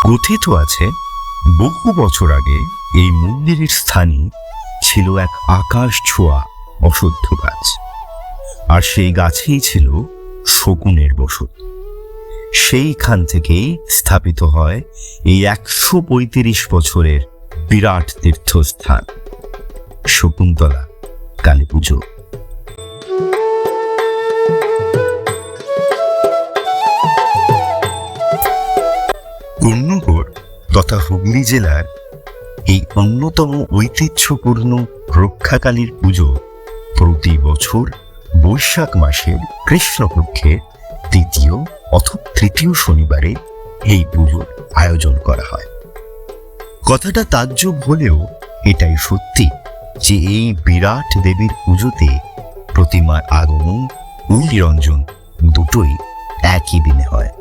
কথিত আছে বহু বছর আগে এই মন্দিরের স্থানে ছিল এক আকাশ ছোঁয়া অশ্বত্থ গাছ, আর সেই গাছেই ছিল শকুনের বসতি। সেইখান থেকেই স্থাপিত হয় এই 135 বছরের বিরাট তীর্থস্থান শকুন্তলা কালী পুজো। কোন্নগর তথা হুগলি জেলার এই অন্যতম ঐতিহ্যপূর্ণ রক্ষাকালীর পুজো প্রতি বছর বৈশাখ মাসের কৃষ্ণপক্ষের দ্বিতীয় অথবা তৃতীয় শনিবারে এই পুজোর আয়োজন করা হয়। কথাটা তাজ্জব হলেও এটাই সত্যি যে এই বিরাট দেবীর পুজোতে প্রতিমার আগমন ও নিরঞ্জন দুটোই একই দিনে হয়।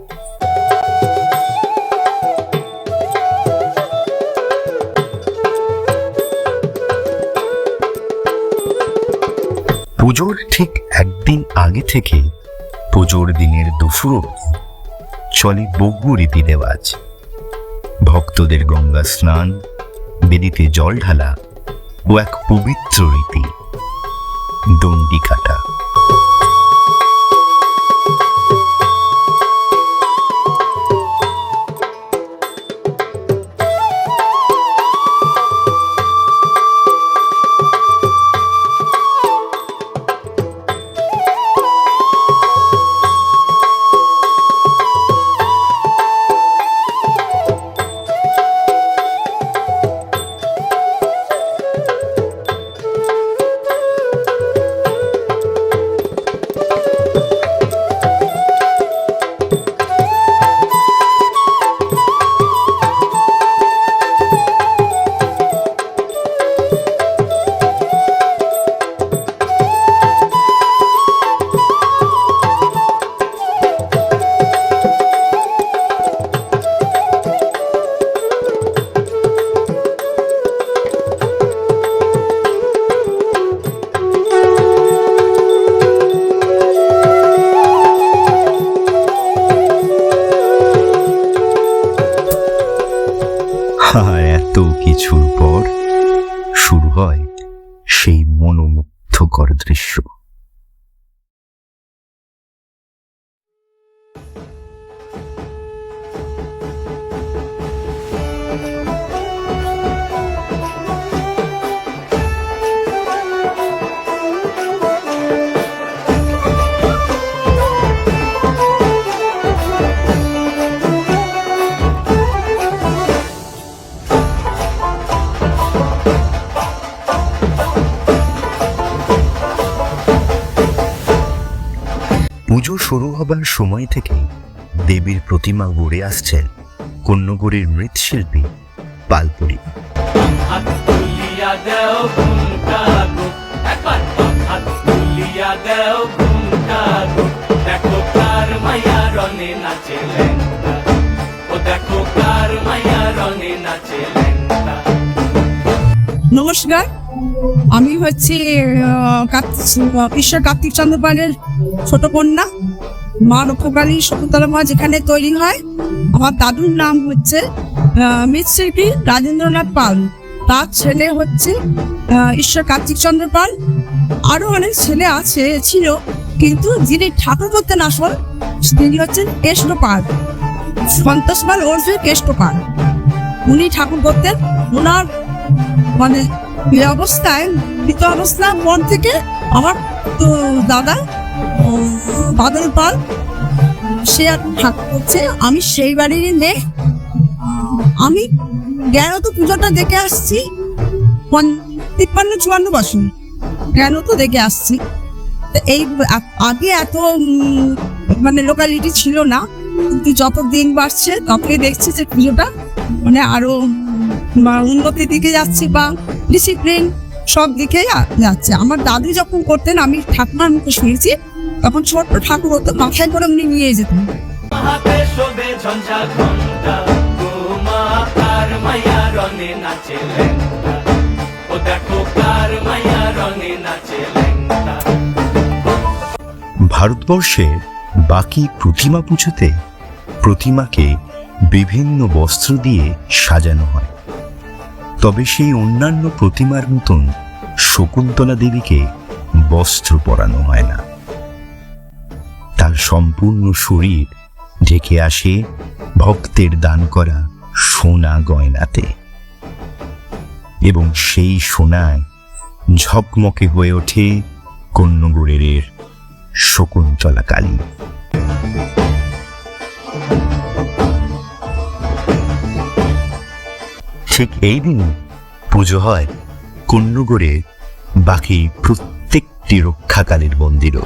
পুজোর ঠিক একদিন আগে থেকে পুজোর দিনের দুপুর অবধি চলে বহু রীতি রেওয়াজ। ভক্তদের গঙ্গা স্নান, বেদিতে জল ঢালা ও এক পবিত্র রীতি দণ্ডি কাটা। আর এত কিছুর পর শুরু হয় সেই মনোমুগ্ধকর দৃশ্য। পুজো শুরু হবার সময় থেকে দেবীর প্রতিমা গড়ে আসছেন কোন্নগরের মৃৎশিল্পী পালপুরি। নমস্কার, আমি হচ্ছি ঈশ্বর কার্তিক চন্দ্র পালের ছোট কন্যা। মা রক্ষাকালী শকুন্তলা মা যেখানে তৈরি হয়। আমার দাদুর নাম হচ্ছে মৃৎশিল্পী রাজেন্দ্রনাথ পাল, তার ছেলে হচ্ছে ঈশ্বর কার্তিক চন্দ্র পাল। আরো অনেক ছেলে ছিল, কিন্তু যিনি ঠাকুর করতেন আসল তিনি হচ্ছেন কেষ্ট পাল, সন্তোষ পাল ওরফে কেষ্ট পাল। উনি ঠাকুর করতেন। ওনার মানে এই অবস্থায় মৃত অবস্থার পর থেকে আমার তো দাদা বাদল পাল সে ঠাকুর করছে। আমি সেই বাড়ির মেয়ে। আমি জ্ঞানত পুজোটা দেখে আসছি 53-54 বছর জ্ঞানত দেখে আসছি। এই আগে এত মানে লোকালিটি ছিল না, কিন্তু যত দিন বাড়ছে ততই দেখছি যে পুজোটা মানে আরো উন্নতির দিকে যাচ্ছে বা ডিসিপ্লিন সব দিকেই যাচ্ছে। আমার দাদু যখন করতেন, আমি ঠাকুমার মুখে শুনেছি, তখন ছোট্ট ঠাকুর হতো, মাথায় করে উনি নিয়ে যেতেন। ভারতবর্ষের বাকি প্রতিমা পুজোতে প্রতিমাকে বিভিন্ন বস্ত্র দিয়ে সাজানো হয়। তবে সেই অন্যান্য প্রতিমার মতন শকুন্তলা দেবীকে বস্ত্র পরানো হয় না। তার সম্পূর্ণ শরীর ঢেকে আসে ভক্তের দান করা সোনা গয়নাতে, এবং সেই সোনায় ঝকমকে হয়ে ওঠে কন্যগড়ের শকুন্তলা কালী। ঠিক এই দিন পুজো হয় কন্যগড়ে বাকি প্রত্যেকটি রক্ষাকালীর মন্দিরও।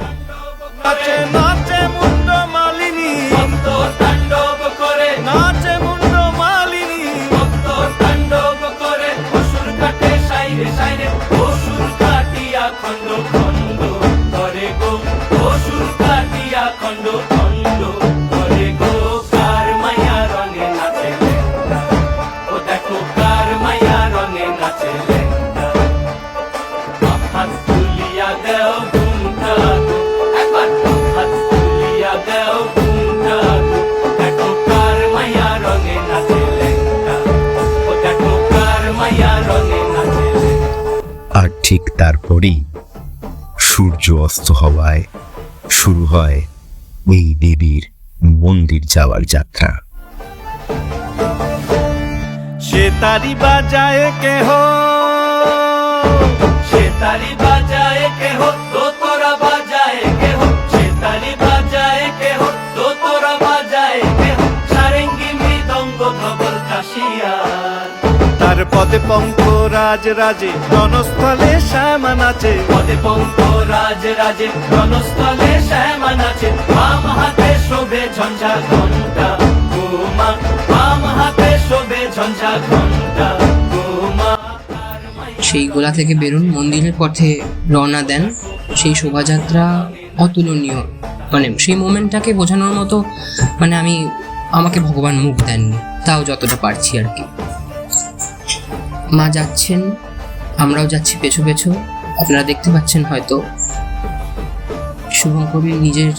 আর ঠিক তারপরেই সূর্য অস্ত হওয়ায় শুরু হয় এই দেবীর মন্দির যাওয়ার যাত্রা। সে তারি বাজায় কেহ, সে তারি বাজায় কেহ, দোতরা বাজায় কেহ, সে তারি বাজায় কেহ, দোতরা বাজায় কেহ, সারেঙ্গি মৃদঙ্গ ধবল কাশিয়ার। তার পদে পঙ্ক রাজ রাজে রণস্থলে শ্যামা নাচে, পদে পঙ্ক রাজ রাজে রণস্থলে শ্যামা নাচে। বাম হাতে শোভে ঝঞ্ঝা ঘণ্টা গোমা, বাম হাতে শোভে ঝঞ্ঝা ঘণ্টা গোমা। সেই গোলা থেকে বেরোন, মন্দিরের পথে রওনা দেন। সেই শোভাযাত্রা অতুলনীয়, মানে সেই মোমেন্টটাকে বোঝানোর মতো, মানে আমাকে ভগবান মুখ দেননি, তাও যতটা পারছি আর কি। মা যাচ্ছেন, আমরাও যাচ্ছি পেছু পেছু। আপনারা দেখতে পাচ্ছেন হয়তো শুভঙ্করী নিজের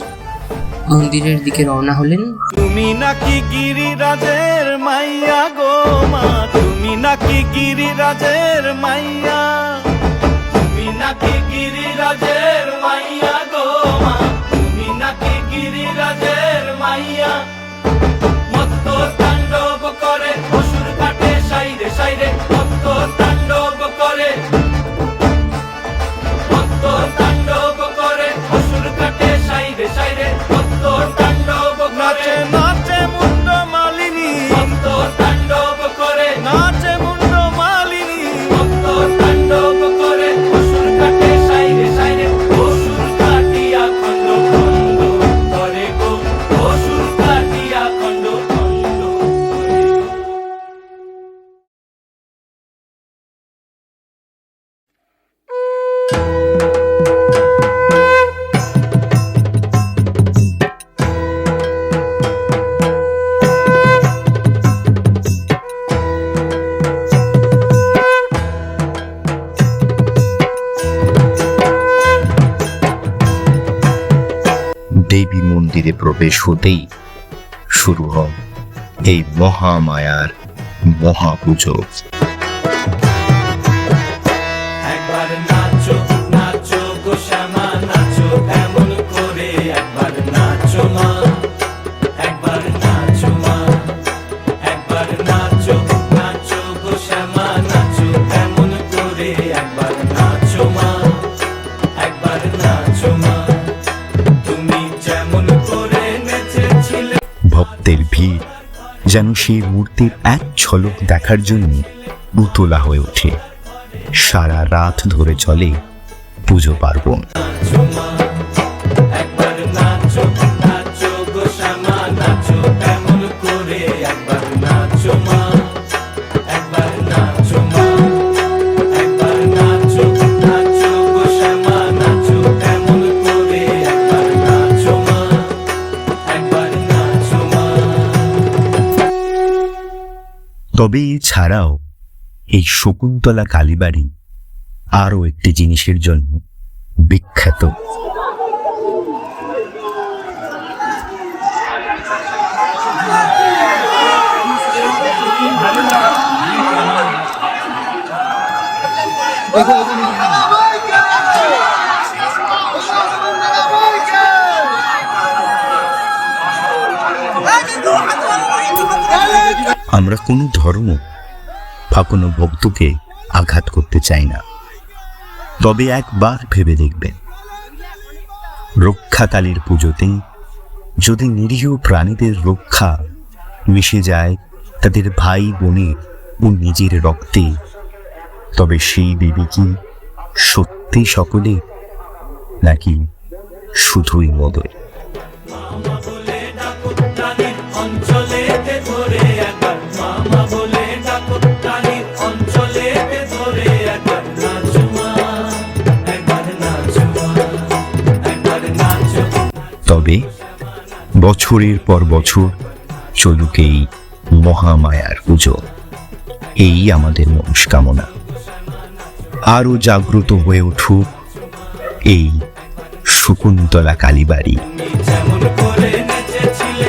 মন্দিরের দিকে রওনা হলেন। তুমি নাকি গিরিরাজের মাইয়া গো মা, তুমি নাকি গিরিরাজের মাইয়া, তুমি নাকি গিরিরাজের মাইয়া গো মা, তুমি নাকি গিরিরাজের মাইয়া। মত্ত তাণ্ডব করে অসুর কাটে সাইরে সাইরে, মত্ত তাণ্ডব করে, মত্ত তাণ্ডব করে অসুর কাটে সাইরে সাইরে, মত্ত তাণ্ডব নাচে নাচে মুন্ড মালিনী, মত্ত তাণ্ডব করে নাচে মুন্ড মালিনী, মত্ত তাণ্ডব করে অসুর কাটে সাইরে সাইরে, অসুর কাটিয়া খণ্ড খণ্ড করে গো, অসুর কাটিয়া খণ্ড খণ্ড করে গো। দেবী মন্দিরে প্রবেশ হতেই শুরু হয় এই মহামায়ার মহাপুজো। একবার নাচো নাচো গো শ্যামা নাচো এমন করে, একবার নাচো মা, একবার নাচো মা, একবার নাচো নাচো গো শ্যামা নাচো এমন করে, একবার নাচো মা, একবার নাচো মা, তুমি যেমন করে নেচেছিলে। ভক্তের ভিড় যেন সেই মূর্তির এক ঝলক দেখার জন্য উতলা হয়ে ওঠে। সারা রাত ধরে চলে পুজো পার্বণ। নাচো মা, একবার নাচো নাচো গো শ্যামা নাচো এমন করে, একবার নাচো মা, একবার নাচো মা, একবার নাচো নাচো গো শ্যামা নাচো এমন করে, একবার নাচো মা, একবার নাচো মা। তবে এছাড়াও এই শকুন্তলা কালীবাড়ি আরও একটি জিনিসের জন্য বিখ্যাত। আমরা কোনো ধর্ম বা কোনো ভক্তকে আঘাত করতে চাই না, তবে একবার ভেবে দেখবেন, রক্ষাকালীর পুজোতে যদি নিরীহ প্রাণীদের রক্ষা মিশে যায় তাদের ভাই বোনের ও নিজের রক্তে, তবে সেই দেবী কি সত্যি সকলে, নাকি শুধুই মদয়? মামা বলে ডাকো টানির অঞ্চলেতে ধরে একবার, মামা বলে ডাকো টানির অঞ্চলেতে ধরে একবার নাচো মা, একবার নাচো মা, একবার নাচো। তবে বছরের পর বছর চলুক এই মহামায়ার পুজো, এই আমাদের মনস্কামনা। আরো জাগ্রত হয়ে উঠুক এই শকুন্তলা কালীবাড়ি। যেমন করে নেচেছিলে